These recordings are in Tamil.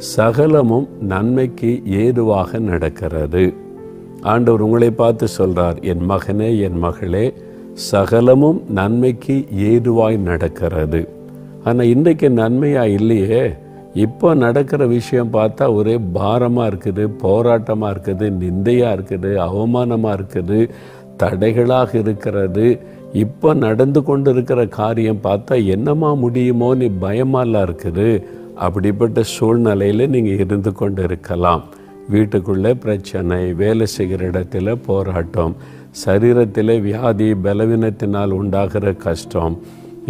சகலமும் நன்மைக்கு ஏதுவாக நடக்கிறது. ஆண்டவர் உங்களை பார்த்து சொல்றார், என் மகனே, என் மகளே, சகலமும் நன்மைக்கு ஏதுவாய் நடக்கிறது. ஆனால் இன்றைக்கு நன்மையா இல்லையே. இப்போ நடக்கிற விஷயம் பார்த்தா ஒரே பாரமாக இருக்குது, போராட்டமாக இருக்குது, நிந்தையாக இருக்குது, அவமானமாக இருக்குது, தடைகளாக இருக்கிறது. இப்போ நடந்து கொண்டு இருக்கிற காரியம் பார்த்தா என்னமா முடியுமோன்னு பயமாலாம் இருக்குது. அப்படிப்பட்ட சூழ்நிலையில் நீங்கள் இருந்து கொண்டு இருக்கலாம். வீட்டுக்குள்ளே பிரச்சனை, வேலை செய்கிற இடத்துல போராட்டம், சரீரத்தில் வியாதி பலவீனத்தினால் உண்டாகிற கஷ்டம்,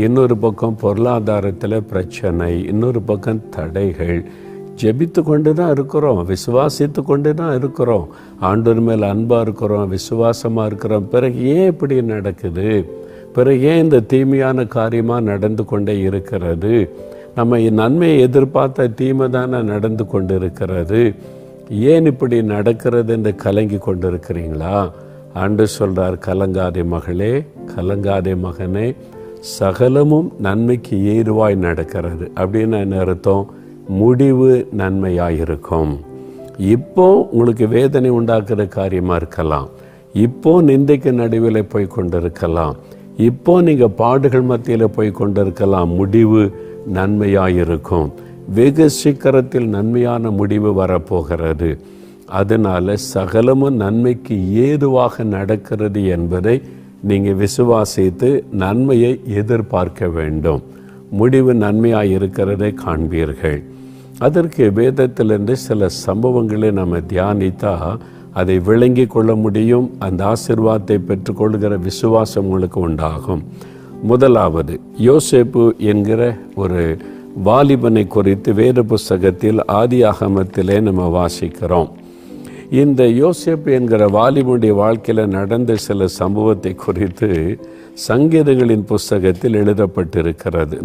இன்னொரு பக்கம் பொருளாதாரத்தில் பிரச்சனை, இன்னொரு பக்கம் தடைகள். ஜெபித்து கொண்டு தான் இருக்கிறோம், விசுவாசித்து கொண்டு தான் இருக்கிறோம், ஆண்டவர் மேல் அன்பாக இருக்கிறோம், விசுவாசமாக இருக்கிறோம். பிறகு ஏன் இப்படி நடக்குது? பிறகு ஏன் இந்த தீமையான காரியமாக நடந்து கொண்டே இருக்கிறது? நம்ம நன்மையை எதிர்பார்த்த தீமை தானே நடந்து கொண்டு இருக்கிறது. ஏன் இப்படி நடக்கிறது என்று கலங்கி கொண்டு இருக்கிறீங்களா? ஆண்டவர் சொல்கிறார், கலங்காதே மகளே, கலங்காதே மகனே, சகலமும் நன்மைக்கு ஏதுவாய் நடக்கிறது. அப்படின்னு என்ன அர்த்தம்? முடிவு நன்மையாயிருக்கும். இப்போ உங்களுக்கு வேதனை உண்டாக்குற காரியமாக இருக்கலாம், இப்போ நிந்தைக்கு நடுவில் போய் கொண்டிருக்கலாம், இப்போ நீங்கள் பாடுகள் மத்தியில் போய் கொண்டிருக்கலாம். முடிவு நன்மையாயிருக்கும். வெகு சீக்கிரத்தில் நன்மையான முடிவு வரப்போகிறது. அதனால் சகலமும் நன்மைக்கு ஏதுவாக நடக்கிறது என்பதை நீங்கள் விசுவாசித்து நன்மையை எதிர்பார்க்க வேண்டும். முடிவு நன்மையாக இருக்கிறதை காண்பீர்கள். அதற்கு வேதத்திலிருந்து சில சம்பவங்களை நம்ம தியானித்தா அதை விளங்கி கொள்ள முடியும். அந்த ஆசீர்வாதத்தை பெற்றுக்கொள்கிற விசுவாசம் உங்களுக்கு உண்டாகும். முதலாவது, யோசேப்பு என்கிற ஒரு வாலிபனை குறித்து வேத புஸ்தகத்தில் ஆதியாகமத்திலே நம்ம வாசிக்கிறோம். இந்த யோசேப்பு என்கிற வாலிபனுடைய வாழ்க்கையில் நடந்த சில சம்பவத்தை குறித்து சங்கீதங்களின் புஸ்தகத்தில் எழுதப்பட்டிருக்கிறது.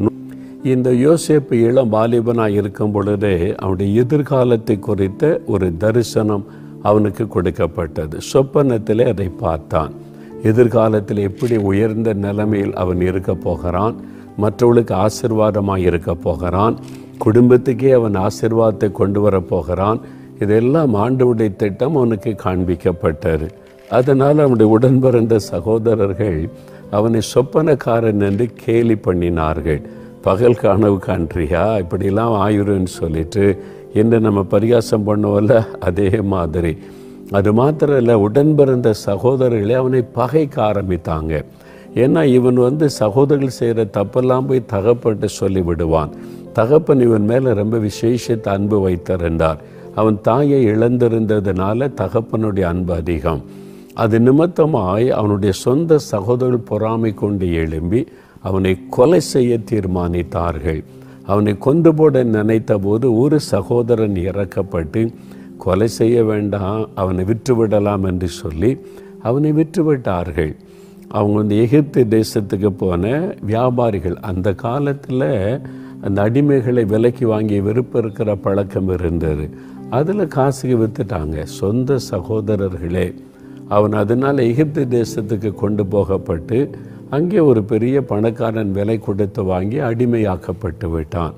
இந்த யோசேப்பு இளம் வாலிபனாக இருக்கும் பொழுதே அவனுடைய எதிர்காலத்தை குறித்த ஒரு தரிசனம் அவனுக்கு கொடுக்கப்பட்டது. சொப்பனத்திலே அதை பார்த்தான். எதிர்காலத்தில் எப்படி உயர்ந்த நிலைமையில் அவன் இருக்க போகிறான், மற்றவர்களுக்கு ஆசீர்வாதமாக இருக்க போகிறான், குடும்பத்துக்கே அவன் ஆசீர்வாதத்தை கொண்டு வரப்போகிறான். இதெல்லாம் ஆண்டவருடைய திட்டம் அவனுக்கு காண்பிக்கப்பட்டது. அதனால் அவனுடைய உடன் பிறந்த சகோதரர்கள் அவனை சொப்பனக்காரன் என்று கேலி பண்ணினார்கள். பகல் கனவு காண்றியா, இப்படிலாம் ஆயுருன்னு சொல்லிட்டு என்று நம்ம பரிகாசம் பண்ணுவோம்ல, அதே மாதிரி. அது மாத்திரம் இல்லை, உடன் பிறந்த சகோதரர்களே அவனை பகைக்க ஆரம்பித்தாங்க. ஏன்னா இவன் சகோதரர்கள் செய்கிற தப்பெல்லாம் போய் தகப்பன்ட்டு சொல்லி விடுவான். தகப்பன் இவன் மேலே ரொம்ப விசேஷத்தை அன்பு வைத்திருந்தார். அவன் தாயை இழந்திருந்ததுனால தகப்பனுடைய அன்பு அதிகம். அது நிமித்தமாய் அவனுடைய சொந்த சகோதரர்கள் பொறாமை கொண்டு எழும்பி அவனை கொலை செய்ய தீர்மானித்தார்கள். அவனை கொண்டு போட நினைத்த போது ஒரு சகோதரன் இறக்கப்பட்டு, கொலை செய்ய வேண்டாம், அவனை விற்றுவிடலாம் என்று சொல்லி அவனை விற்றுவிட்டார்கள். அவங்க எகிப்து தேசத்துக்கு போன வியாபாரிகள். அந்த காலத்தில் அந்த அடிமைகளை விலைக்கு வாங்கி விருப்பம் இருக்கிற பழக்கம் இருந்தது. அதில் காசுக்கு விற்றுட்டாங்க சொந்த சகோதரர்களே. அவன் அதனால் எகிப்து தேசத்துக்கு கொண்டு போகப்பட்டு அங்கே ஒரு பெரிய பணக்காரன் விலை கொடுத்து வாங்கி அடிமையாக்கப்பட்டு விட்டான்.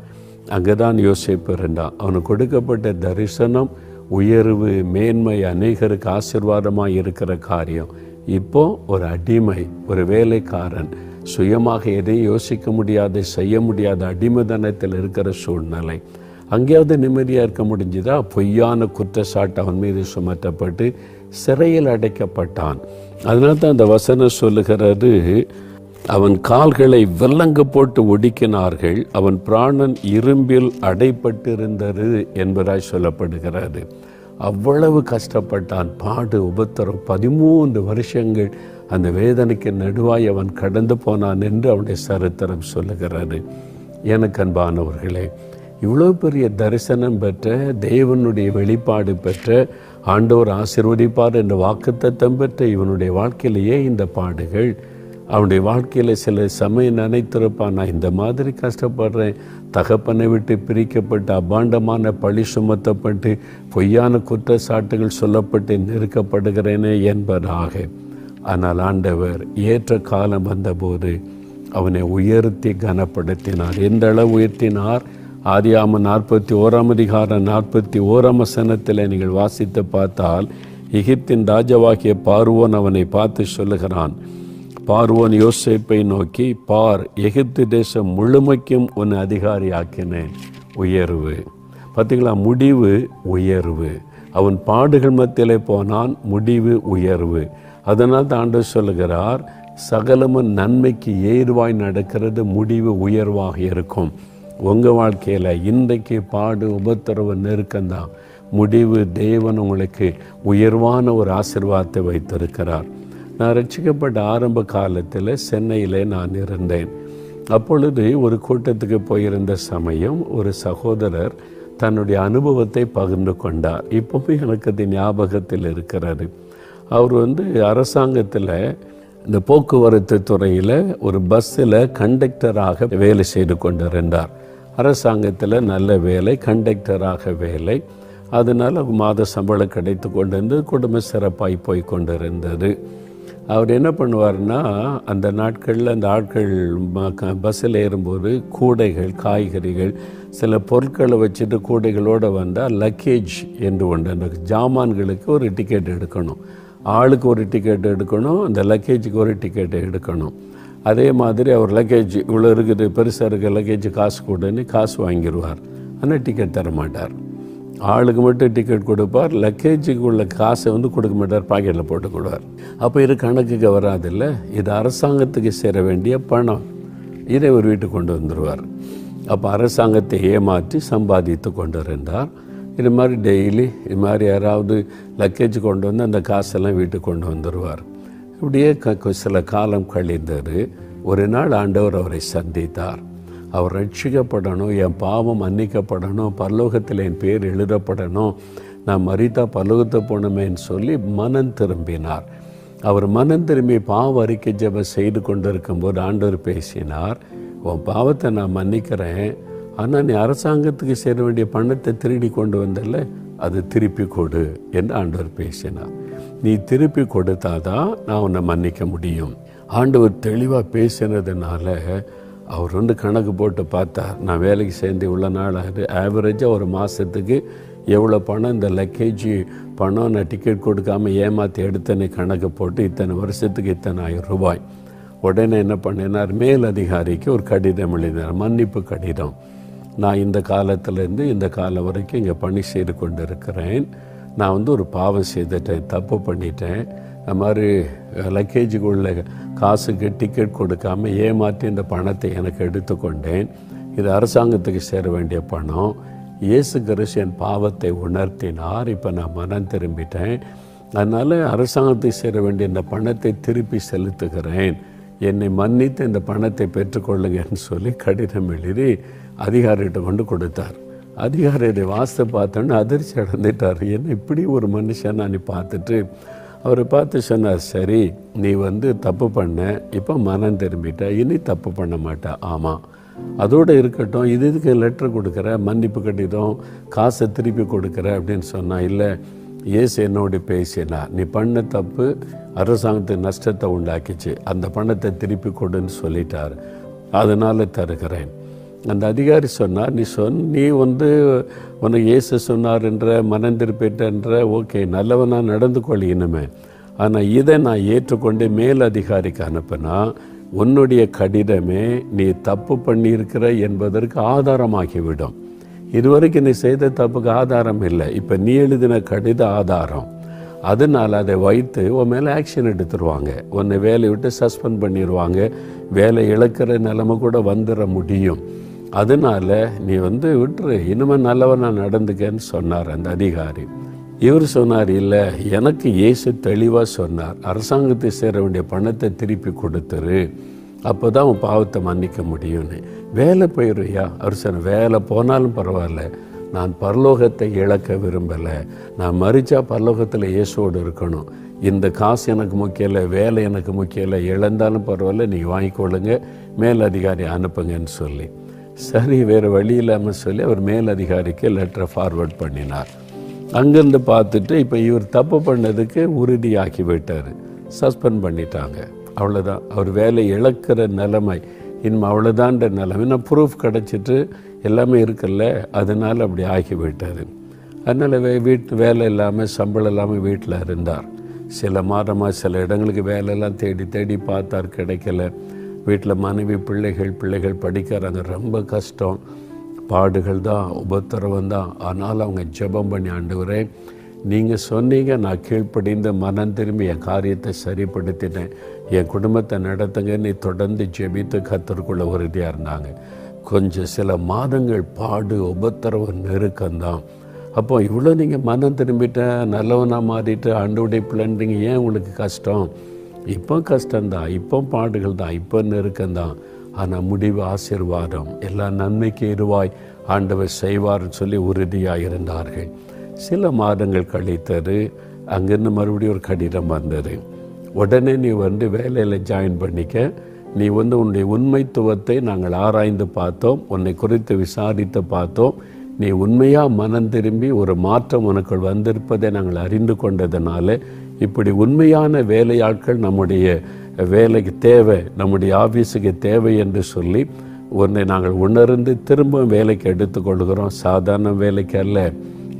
அங்கே தான் யோசேப்பு இருந்தான். அவனுக்கு கொடுக்கப்பட்ட தரிசனம், உயர்வு, மேன்மை, அநேகருக்கு ஆசீர்வாதமாக இருக்கிற காரியம். இப்போ ஒரு அடிமை, ஒரு வேலைக்காரன், சுயமாக எதையும் யோசிக்க முடியாத, செய்ய முடியாத அடிமைதனத்தில் இருக்கிற சூழ்நிலை. அங்கேயாவது நிம்மதியாக இருக்க முடிஞ்சுதா? பொய்யான குற்றச்சாட்டு அவன் மீது சுமத்தப்பட்டு சிறையில் அடைக்கப்பட்டான். அதனால தான் அந்த வசனம் சொல்லுகிறது, அவன் கால்களை விலங்கு போட்டு ஒடுக்கினார்கள், அவன் பிராணன் இரும்பில் அடைப்பட்டிருந்தது என்பதாய் சொல்லப்படுகிறது. அவ்வளவு கஷ்டப்பட்டான். பாடு, உபத்திரம், 13 வருஷங்கள் அந்த வேதனைக்கு நடுவாய் அவன் கடந்து போனான் என்று அவனுடைய சரித்திரம் சொல்லுகிறது. எனக்கு அன்பானவர்களே, இவ்வளோ பெரிய தரிசனம் பெற்ற, தேவனுடைய வெளிப்பாடு பெற்ற, ஆண்டவர் ஆசீர்வதிப்பார் என்ற வாக்குத்தத்தம் பெற்ற இவனுடைய வாழ்க்கையிலேயே இந்த பாடுகள். அவனுடைய வாழ்க்கையில் சில சமயம் நினைத்திருப்பான், நான் இந்த மாதிரி கஷ்டப்படுறேன், தகப்பனை விட்டு பிரிக்கப்பட்டு அபாண்டமான பழி சுமத்தப்பட்டு பொய்யான குற்றச்சாட்டுகள் சொல்லப்பட்டு நெருக்கப்படுகிறேனே என்பதாக. ஆனால் ஆண்டவர் ஏற்ற காலம் வந்தபோது அவனை உயர்த்தி கனப்படுத்தினார். எந்த அளவு உயர்த்தினார்? ஆதியாகமம் 41 41 நீங்கள் வாசித்து பார்த்தால், எகிப்தின் ராஜாவாகிய பார்வோன் அவனை பார்த்து சொல்லுகிறான். பார்வோன் யோசேப்பை நோக்கி, பார், எகிப்து தேசம் முழுமைக்கும் உன்னை அதிகாரியாக்கினேன். உயர்வு பார்த்தீங்களா? முடிவு உயர்வு. அவன் பாடுகள் மத்தியிலே போனான், முடிவு உயர்வு. அதனால் தான் ஆண்டவர் சொல்லுகிறார், சகலமும் நன்மைக்கு ஏதுவாய் நடக்கிறது, முடிவு உயர்வாக இருக்கும். உங்கள் வாழ்க்கையில் இன்றைக்கு பாடு, உபத்திரவு, நெருக்கம்தான். முடிவு தேவன் உங்களுக்கு உயர்வான ஒரு ஆசீர்வாதத்தை வைத்திருக்கிறார். நான் ரட்சிக்கப்பட்ட ஆரம்ப காலத்தில் சென்னையில் நான் இருந்தேன். அப்பொழுது ஒரு கூட்டத்துக்கு போயிருந்த சமயம் ஒரு சகோதரர் தன்னுடைய அனுபவத்தை பகிர்ந்து கொண்டார். இப்போவும் எனக்கு அது ஞாபகத்தில் இருக்கிறது. அவர் அரசாங்கத்தில் இந்த போக்குவரத்து துறையில் ஒரு பஸ்ஸில் கண்டக்டராக வேலை செய்து கொண்டிருந்தார். அரசாங்கத்தில் நல்ல வேலை, கண்டக்டராக வேலை. அதனால் மாத சம்பளம் கிடைத்து கொண்டிருந்து குடும்ப சிறப்பாய் போய் கொண்டிருந்தது. அவர் என்ன பண்ணுவார்னா, அந்த நாட்களில் அந்த ஆட்கள் பஸ்ஸில் ஏறும்போது கூடைகள், காய்கறிகள், சில பொருட்களை வச்சுட்டு கூடைகளோடு வந்தால் லக்கேஜ் என்று ஒன்று, அந்த ஜாமான்களுக்கு ஒரு டிக்கெட் எடுக்கணும். ஆளுக்கு ஒரு டிக்கெட் எடுக்கணும், அந்த லக்கேஜுக்கு ஒரு டிக்கெட் எடுக்கணும். அதே மாதிரி அவர் லக்கேஜ் இவ்வளோ இருக்குது, பெருசாக இருக்க லக்கேஜ் காசு கொடுன்னு காசு வாங்கிடுவார். ஆனால் டிக்கெட் தர மாட்டார். ஆளுக்கு மட்டும் டிக்கெட் கொடுப்பார், லக்கேஜுக்கு உள்ள காசை கொடுக்க மாட்டார், பாக்கெட்டில் போட்டு கொடுவார். அப்போ இது கணக்குக்கு வராதில்ல, இது அரசாங்கத்துக்கு சேர வேண்டிய பணம், இதை ஒரு வீட்டுக்கு கொண்டு வந்துடுவார். அப்போ அரசாங்கத்தை ஏமாற்றி சம்பாதித்து கொண்டு இருந்தார். இது மாதிரி டெய்லி இது மாதிரி யாராவது லக்கேஜ் கொண்டு வந்து அந்த காசெல்லாம் வீட்டுக்கு கொண்டு வந்துடுவார். இப்படியே சில காலம் கழிந்தார். ஒரு நாள் ஆண்டவர் அவரை சந்தித்தார். அவர் ரட்சிக்கப்படணும், என் பாவம் மன்னிக்கப்படணும், பரலோகத்தில் என் பேர் எழுதப்படணும், நான் மரித்தா பரலோகத்தை போனமேன்னு சொல்லி மனம் திரும்பினார். அவர் மனம் திரும்பி பாவ அறிக்கை ஜெபம் செய்து கொண்டிருக்கும்போது ஆண்டவர் பேசினார், உன் பாவத்தை நான் மன்னிக்கிறேன், ஆனால் நீ அரசாங்கத்துக்கு சேர வேண்டிய பணத்தை திருடி கொண்டு வந்தல, அது திருப்பி கொடு என்று ஆண்டவர் பேசினார். நீ திருப்பி கொடுத்தாதான் நான் உன்னை மன்னிக்க முடியும். ஆண்டவர் தெளிவாக பேசினதுனால அவர் கணக்கு போட்டு பார்த்தார். நான் வேலைக்கு சேர்ந்து இவ்வளோ நாள் ஆகுது, ஆவரேஜாக ஒரு மாதத்துக்கு எவ்வளோ பணம் இந்த லக்கேஜ் பணம் நான் டிக்கெட் கொடுக்காமல் ஏமாற்றி எடுத்தேன்னு கணக்கு போட்டு இத்தனை வருஷத்துக்கு இத்தனை ₹1000. உடனே என்ன பண்ணினார், மேல் அதிகாரிக்கு ஒரு கடிதம் எழுதினார், மன்னிப்பு கடிதம். நான் இந்த காலத்திலேருந்து இந்த காலம் வரைக்கும் இங்கே பணி செய்து கொண்டு இருக்கிறேன். நான் ஒரு பாவம் செய்துட்டேன், தப்பு பண்ணிட்டேன். அது மாதிரி லக்கேஜுக்கு உள்ள காசுக்கு டிக்கெட் கொடுக்காமல் ஏமாற்றி இந்த பணத்தை எனக்கு எடுத்துக்கொண்டேன். இது அரசாங்கத்துக்கு சேர வேண்டிய பணம். இயேசு கிறிஸ்து என் பாவத்தை உணர்த்தினார். இப்போ நான் மனம் திரும்பிட்டேன். அதனால் அரசாங்கத்துக்கு சேர வேண்டிய இந்த பணத்தை திருப்பி செலுத்துகிறேன். என்னை மன்னித்து இந்த பணத்தை பெற்றுக்கொள்ளுங்கன்னு சொல்லி கடிதம் எழுதி அதிகாரிகிட்ட கொண்டு கொடுத்தார். அதிகாரி இதை வாசித்து பார்த்தோன்னு அதிர்ச்சி அடைந்துட்டார். என்ன இப்படி ஒரு மனுஷன் நான் பார்த்துட்டு அவரை பார்த்து சொன்னார், சரி நீ தப்பு பண்ண, இப்போ மனம் திரும்பிட்ட, இனி தப்பு பண்ண மாட்டா. ஆமாம், அதோடு இருக்கட்டும், இதுக்கு லெட்டர் கொடுக்குற, மன்னிப்பு கடிதம், காசை திருப்பி கொடுக்குற அப்படின்னு சொன்னால், இல்லை இயேசு என்னோடு பேசினா, நீ பண்ண தப்பு அரசாங்கத்துக்கு நஷ்டத்தை உண்டாக்கிச்சு, அந்த பணத்தை திருப்பி கொடுன்னு சொல்லிட்டார், அதனால் தருகிறேன். அந்த அதிகாரி சொன்னார், நீ உனக்கு இயேசு சொன்னார்ன்ற, மனம் திருப்பிட்டன்ற, ஓகே நல்லவனாக நடந்து கொள் இனிமே. ஆனால் இதை நான் ஏற்றுக்கொண்டு மேல் அதிகாரிக்கு அனுப்பினா உன்னுடைய கடிதமே நீ தப்பு பண்ணியிருக்கிற என்பதற்கு ஆதாரமாகிவிடும். இதுவரைக்கும் நீ செய்த தப்புக்கு ஆதாரம் இல்லை, இப்போ நீ எழுதின கடித ஆதாரம். அதனால் அதை வைத்து உன் மேலே ஆக்ஷன் எடுத்துருவாங்க, உன்னை வேலையை விட்டு சஸ்பெண்ட் பண்ணிடுவாங்க, வேலை இழக்கிற நிலைமை கூட வந்துட முடியும். அதனால் நீ விட்டுரு, இனிமேல் நல்லவனா நடந்துக்கன்னு சொன்னார் அந்த அதிகாரி. இவர் சொன்னார், இல்லை எனக்கு இயேசு தெளிவாக சொன்னார், அரசாங்கத்தை சேர வேண்டிய பணத்தை திருப்பி கொடுத்துரு, அப்போ தான் உன் பாவத்தை மன்னிக்க முடியும்னு. வேலை போயிடுறியா? அவர் சொன்ன, வேலை போனாலும் பரவாயில்ல, நான் பரலோகத்தை இழக்க விரும்பலை, நான் மரிச்சா பரலோகத்தில் இயேசுவோடு இருக்கணும், இந்த காசு எனக்கு முக்கியம் இல்லை, வேலை எனக்கு முக்கியம் இல்லை, இழந்தாலும் பரவாயில்ல நீங்கள் வாங்கிக்கொள்ளுங்க, மேல் அதிகாரி அனுப்புங்கன்னு சொல்லி. சரி வேறு வழி இல்லாமல் சொல்லி அவர் மேல் அதிகாரிக்கு லெட்டரை ஃபார்வர்ட் பண்ணினார். அங்கேருந்து பார்த்துட்டு இப்போ இவர் தப்பு பண்ணதுக்கு உறுதியாக்கி விட்டார், சஸ்பெண்ட் பண்ணிட்டாங்க. அவ்வளோதான், அவர் வேலை இழக்கிற நிலைமை. இனிமே அவ்வளோதான்ற நிலைமை ப்ரூஃப் கிடச்சிட்டு எல்லாமே இருக்குல்ல, அதனால் அப்படி ஆகிவிட்டார். அதனால் வீட்டு வேலை இல்லாமல் சம்பளம் இல்லாமல் வீட்டில் இருந்தார். சில மாதமாக சில இடங்களுக்கு வேலையெல்லாம் தேடி தேடி பார்த்தார், கிடைக்கல. வீட்டில் மனைவி பிள்ளைகள் படிக்கிறாங்க, ரொம்ப கஷ்டம், பாடுகள் தான், உபத்திரவம் தான். ஆனால் அவங்க ஜெபம் பண்ணி, ஆண்டவரே நீங்கள் சொன்னீங்க, நான் கீழ்ப்படிந்து மனம் திரும்பி என் காரியத்தை சரிப்படுத்தினேன், என் குடும்பத்தை நடத்துங்க, நீ தொடர்ந்து ஜெபித்து கர்த்தருக்குள்ள உறுதியாக இருந்தாங்க. கொஞ்சம் சில மாதங்கள் பாடு உபத்திரவம் நெருக்கம்தான். அப்போ இவ்வளோ நீங்கள் மனம் திரும்பிட்டேன், நல்லவனாக மாறிட்டு ஆண்டவருடைய பிள்ளைன்றீங்க, ஏன் உங்களுக்கு கஷ்டம்? இப்போ கஷ்டம்தான், இப்போ பாடுகள் தான், இப்போ நெருக்கம்தான். ஆனால் முடிவு ஆசீர்வாதம், எல்லா நன்மைக்கு எதுவாய் ஆண்டவர் செய்வார்னு சொல்லி உறுதியாக இருந்தார்கள். சில மாதங்கள் கழித்தது. அங்கேருந்து மறுபடியும் ஒரு கடிதம் வந்தது. உடனே நீ வேலையில் ஜாயின் பண்ணிக்க, நீ உன்னுடைய உண்மைத்துவத்தை நாங்கள் ஆராய்ந்து பார்த்தோம், உன்னை குறித்து விசாரித்து பார்த்தோம், நீ உண்மையாக மனம் திரும்பி ஒரு மாற்றம் உனக்குள் வந்திருப்பதை நாங்கள் அறிந்து கொண்டதுனால இப்படி உண்மையான வேலையாட்கள் நம்முடைய வேலைக்கு தேவை, நம்முடைய ஆஃபீஸுக்கு தேவை என்று சொல்லி உன்னை நாங்கள் உணர்ந்து திரும்ப வேலைக்கு எடுத்துக்கொள்கிறோம். சாதாரண வேலைக்கு அல்ல,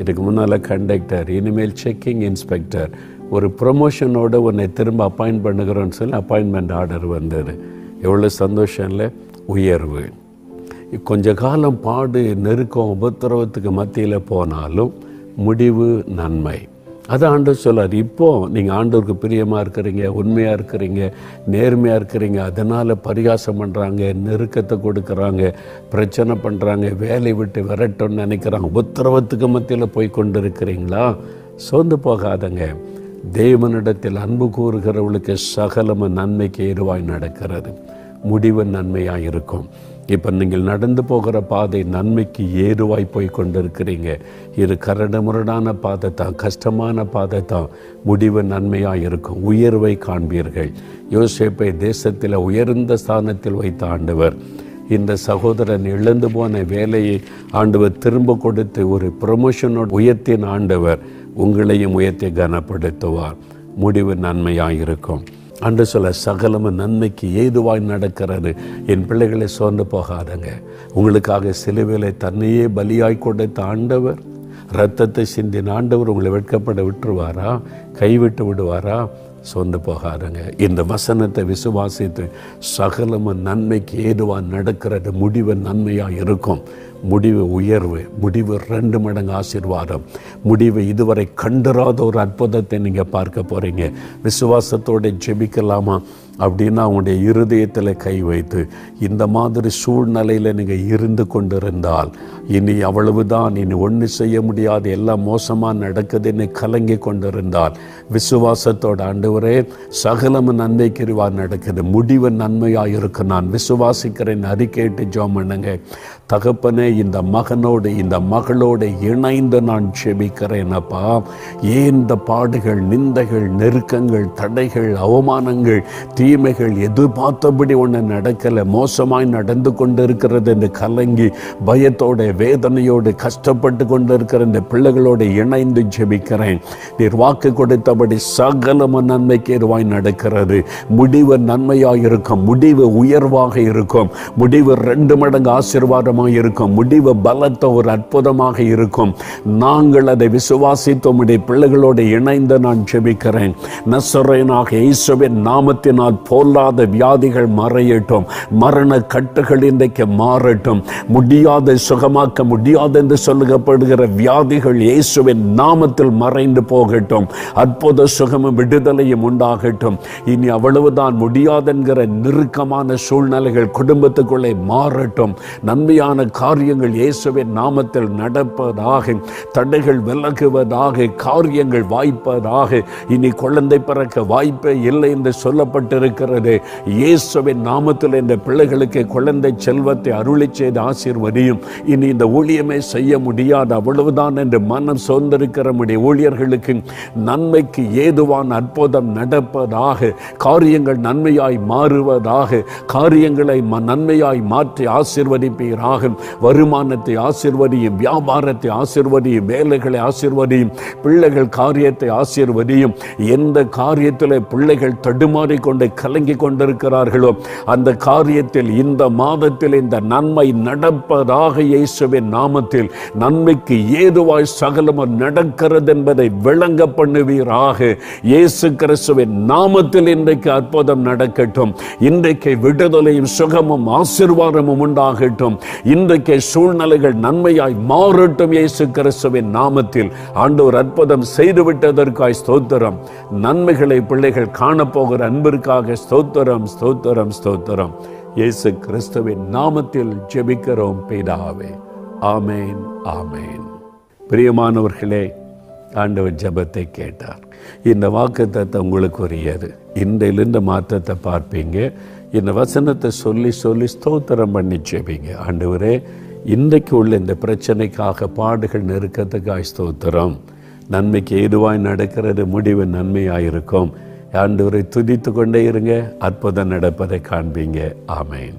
இதுக்கு முன்னால் கண்டக்டர், இனிமேல் செக்கிங் இன்ஸ்பெக்டர், ஒரு ப்ரொமோஷனோடு உன்னை திரும்ப அப்பாயிண்ட் பண்ணுகிறோன்னு சொல்லி அப்பாயின்மெண்ட் ஆர்டர் வந்தது. எவ்வளோ சந்தோஷம் இல்லை, உயர்வு. கொஞ்ச காலம் பாடு நெருக்கம் உபத்திரவத்துக்கு மத்தியில் போனாலும் முடிவு நன்மை. அது ஆண்டவர் சொல்லார். இப்போது நீங்கள் ஆண்டவருக்கு பிரியமாக இருக்கிறீங்க, உண்மையாக இருக்கிறீங்க, நேர்மையாக இருக்கிறீங்க, அதனால் பரிகாசம் பண்ணுறாங்க, நெருக்கத்தை கொடுக்குறாங்க, பிரச்சனை பண்ணுறாங்க, வேலை விட்டு விரட்டோன்னு நினைக்கிறாங்க, உபத்திரவத்துக்கு மத்தியில் போய் கொண்டு இருக்கிறீங்களா? சோர்ந்து போகாதங்க. தேவனிடத்தில் அன்பு கூறுகிறவளுக்கு சகலமும் நன்மைக்கு ஏதுவாய் நடக்கிறது, முடிவு நன்மையாக இருக்கும். இப்போ நீங்கள் நடந்து போகிற பாதை நன்மைக்கு ஏதுவாய் போய் கொண்டிருக்கிறீங்க. இது கரடு முரடான பாதை தான், கஷ்டமான பாதை தான், முடிவு நன்மையாக இருக்கும், உயர்வை காண்பீர்கள். யோசேப்பை தேசத்தில் உயர்ந்த ஸ்தானத்தில் வைத்த ஆண்டவர் இந்த சகோதரன் இழந்து போன வேலையை ஆண்டவர் திரும்ப கொடுத்து ஒரு ப்ரொமோஷனோடு உயர்த்தின ஆண்டவர் உங்களையும் உயர்த்தி கனப்படுத்துவார். முடிவு நன்மையாக இருக்கும். அன்று சொல்ல சகலமும் நன்மைக்கு ஏதுவாய் நடக்கிறது. என் பிள்ளைகளை சோர்ந்து போகாதங்க. உங்களுக்காக சிலுவையிலே தன்னையே பலியாய் கொடுத்த ஆண்டவர், இரத்தத்தை சிந்தின ஆண்டவர் உங்களை வெட்கப்பட விட்டுருவாரா? கைவிட்டு விடுவாரா? சோர்ந்து போகாதங்க. இந்த வசனத்தை விசுவாசித்து சகலமும் நன்மைக்கு ஏதுவாக நடக்கிறது, முடிவு நன்மையாக இருக்கும். முடிவு உயர்வு, முடிவு 2 மடங்கு ஆசீர்வாதம், முடிவு இதுவரை கண்டிராத ஒரு அற்புதத்தை நீங்கள் பார்க்க போகிறீங்க. விசுவாசத்தோடு ஜெபிக்கலாமா அப்படின்னா உங்களுடைய இருதயத்தில் கை வைத்து இந்த மாதிரி சூழ்நிலையில் நீங்கள் இருந்து கொண்டிருந்தால் இனி அவ்வளவுதான், இனி ஒன்று செய்ய முடியாது, எல்லாம் மோசமாக நடக்குதுன்னு கலங்கி கொண்டிருந்தால் விசுவாசத்தோட ஆண்டவரே சகலமும் நன்மைக்குரிவாக நடக்குது, முடிவு நன்மையாக இருக்கு, நான் விசுவாசிக்கிறேன் அறிக்கையிட்டு ஜெபம் பண்ணுங்க. தகப்பனே, இந்த மகனோடு இந்த மகளோடு இணைந்து நான் ஜெபிக்கிறேன் அப்பா. ஏன் இந்த பாடுகள், நிந்தைகள், நெருக்கங்கள், தடைகள், அவமானங்கள், தீமைகள் எதிர்பார்த்தபடி ஒன்று நடக்கலை, மோசமாய் நடந்து கொண்டு இருக்கிறது என்று கலங்கி பயத்தோட வேதனையோடு கஷ்டப்பட்டு கொண்டு இருக்கிற இந்த பிள்ளைகளோடு இணைந்து ஜெபிக்கிறேன். நீர் வாக்கு கொடுத்தபடி சகலமும் நன்மைக்கு ஏதுவாய் நடக்கிறது, முடிவு நன்மையாக இருக்கும், முடிவு உயர்வாக இருக்கும், முடிவு 2 மடங்கு ஆசீர்வாதமாக இருக்கும், முடிவு பலத்த ஒரு அற்புதமாக இருக்கும். நாங்கள் அதை விசுவாசித்து உம்முடைய பிள்ளைகளோடு இணைந்து நான் ஜெபிக்கிறேன். நசரேயனாக இயேசுவின் நாமத்தினால் பொல்லாத வியாதிகள் மறையட்டும், மரண கட்டுகள் இன்றைக்கு மாறட்டும், முடியாத சுகமாக்க முடியாது என்று சொல்லப்படுகிற வியாதிகள் இயேசுவின் நாமத்தில் மறைந்து போகட்டும், அற்புத சுகமும் விடுதலையும் உண்டாகட்டும். இனி அவ்வளவுதான், முடியாதென்கிற நெருக்கமான சூழ்நிலைகள் குடும்பத்துக்குள்ளே மாறட்டும், நன்மையான காரியங்கள் இயேசுவின் நாமத்தில் நடப்பதாக, தடைகள் விலகுவதாக, காரியங்கள் வாய்ப்பதாக. இனி குழந்தை பிறக்க வாய்ப்பே இல்லை என்று சொல்லப்பட்டிருக்கிறது. இயேசுவின் நாமத்தில் இந்த பிள்ளைகளுக்கு குழந்தை செல்வத்தை அருளி செய்து ஆசீர்வதியும். இனி இந்த ஊழியமே செய்ய முடியாது, அவ்வளவுதான் என்று மனம் சோர்ந்திருக்கிற நம்முடைய ஊழியர்களுக்கு நன்மைக்கு ஏதுவான அற்புதம் நடப்பதாக, காரியங்கள் நன்மையாய் மாறுவதாக, காரியங்களை நன்மையாய் மாற்றி ஆசீர்வதிப்பீராக. வருமானத்தை ஆசீர்வதியும், வியாபாரத்தை ஆசீர்வதியும், வேலைகளை ஆசீர்வதியும், பிள்ளைகள் காரியத்தை ஆசீர்வதியும். எந்த காரியத்தில் பிள்ளைகள் தடுமாறிக்கொண்டு கலங்கி கொண்டிருக்கிறார்களோ அந்த காரியத்தில் இந்த மாதத்தில் இந்த நன்மை நடப்பதாக இயேசுவின் நாமத்தில் நன்மைக்கு ஏதுவாய் சகலமும் நடக்கிறது என்பதை விளங்க பண்ணுவீராக. இயேசு கிறிஸ்துவின் நாமத்தில் இன்றைக்கு அற்புதம் நடக்கட்டும். இன்றைக்கு விடுதலையும் சுகமும் ஆசீர்வாதமும் உண்டாகட்டும். இன்றைக்கு சூழ்நிலைகள் நன்மையாய் மாறட்டும். இயேசு கிறிஸ்துவின் நாமத்தில் ஆண்டவர் அற்புதம் செய்துவிட்டதற்காய் ஸ்தோத்திரம். நன்மைகளை பிள்ளைகள் காணப்போகிற அன்பிற்காக ஸ்தோத்திரம், ஸ்தோத்திரம், ஸ்தோத்திரம். இயேசு கிறிஸ்துவின் நாமத்தில் ஜெபிக்கிறோம் பிதாவே. ஆமேன், ஆமேன். பிரியமானவர்களே, ஆண்டவர் ஜெபத்தை கேட்டார். இந்த வாக்குத்தத்தம் உங்களுக்கு உரியது. இன்றையிலிருந்து மாற்றத்தை பார்ப்பீங்க. இந்த வசனத்தை சொல்லி சொல்லி ஸ்தோத்திரம் பண்ணி ஜெபிங்க. ஆண்டவரே, இன்றைக்கு உள்ள இந்த பிரச்சனைக்காக பாடுகள் நெருக்கத்துக்காய் ஸ்தோத்திரம். நன்மைக்கு ஏதுவாய் நடக்கிறது, முடிவு நன்மையாயிருக்கும். ஆண்டவரை துதித்து கொண்டே இருங்க, அற்புதம் நடப்பதை காண்பீங்க. ஆமேன்.